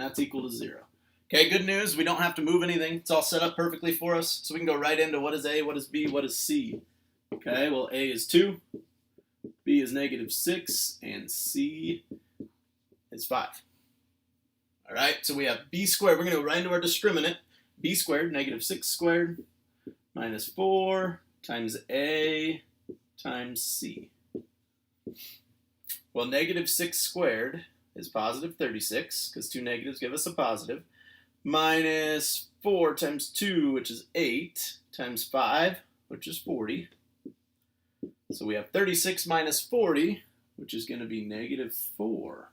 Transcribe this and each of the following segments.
that's equal to 0. Okay, good news, we don't have to move anything. It's all set up perfectly for us, so we can go right into what is A, what is B, what is C. Okay, well, A is 2, B is -6, and C is 5. All right, so we have B squared. We're going to go right into our discriminant. B squared, -6 squared, minus 4 times A times C. Well, -6 squared is positive 36, because 2 negatives give us a positive, minus 4 times 2, which is 8, times 5, which is 40. So we have 36 minus 40, which is going to be -4.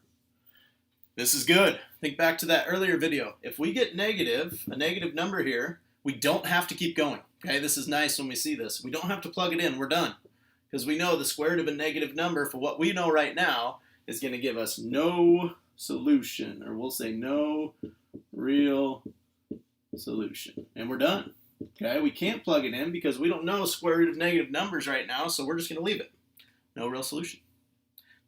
This is good. Think back to that earlier video. If we get a negative number here, we don't have to keep going. Okay, this is nice when we see this. We don't have to plug it in. We're done. Because we know the square root of a negative number, for what we know right now, is going to give us no solution. Or we'll say no real solution. And we're done. Okay, we can't plug it in because we don't know square root of negative numbers right now, so we're just going to leave it. No real solution.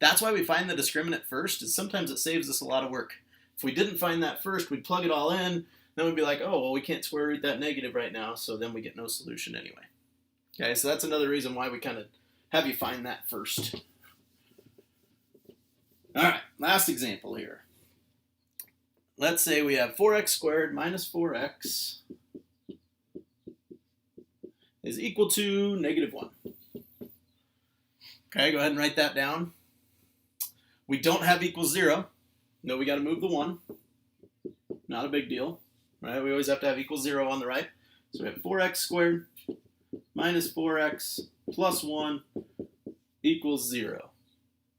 That's why we find the discriminant first, is sometimes it saves us a lot of work. If we didn't find that first, we'd plug it all in, then we'd be like, oh, well, we can't square root that negative right now, so then we get no solution anyway. Okay, so that's another reason why we kind of have you find that first. All right, last example here. Let's say we have 4x squared minus 4x is equal to -1. Okay, go ahead and write that down. We don't have equals 0. No, we got to move the 1. Not a big deal, right? We always have to have equals 0 on the right. So we have 4x squared minus 4x plus 1 equals 0.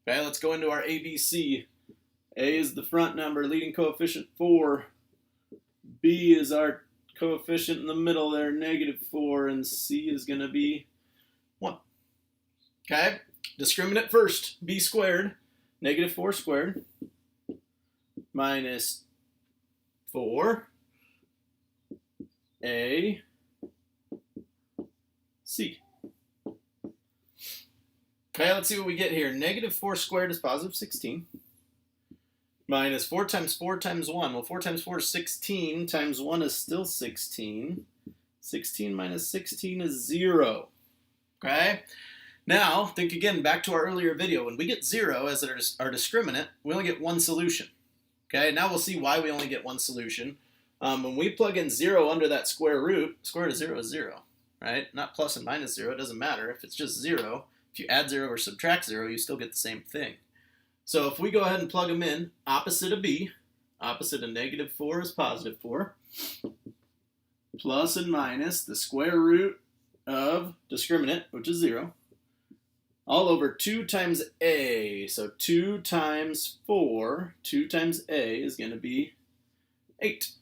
Okay, let's go into our ABC. A is the front number, leading coefficient 4. B is our coefficient in the middle there, -4, and C is going to be 1. Okay, discriminant first, B squared, -4 squared, minus 4, A, C. Okay, let's see what we get here. -4 squared is positive 16. Minus 4 times 4 times 1. Well, 4 times 4 is 16. Times 1 is still 16. 16 minus 16 is 0. Okay? Now, think again back to our earlier video. When we get 0 as our discriminant, we only get one solution. Okay? Now we'll see why we only get one solution. When we plug in 0 under that square root, square root of 0 is 0. Right? Not plus and minus 0. It doesn't matter. If it's just 0, if you add 0 or subtract 0, you still get the same thing. So if we go ahead and plug them in, opposite of B, opposite of -4 is +4, plus and minus the square root of discriminant, which is 0, all over 2 times A. So 2 times 4, 2 times A is going to be 8.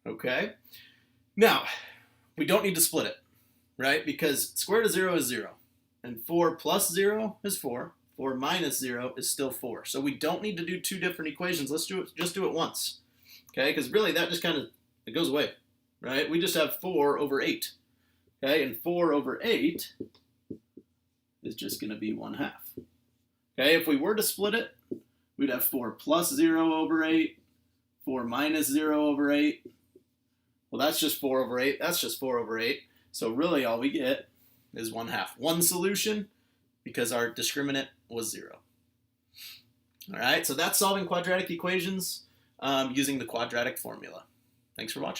Okay? Now, we don't need to split it, right? Because square root of 0 is 0, and 4 plus 0 is 4. 4 minus 0 is still 4. So we don't need to do two different equations. Let's just do it once. Okay, because really that just it goes away, right? We just have 4 over 8. Okay, and 4 over 8 is just going to be 1/2. Okay, if we were to split it, we'd have 4 plus 0 over 8, 4 minus 0 over 8. Well, that's just 4 over 8. That's just 4 over 8. So really all we get is 1/2. One solution, because our discriminant was 0. All right, so that's solving quadratic equations using the quadratic formula. Thanks for watching.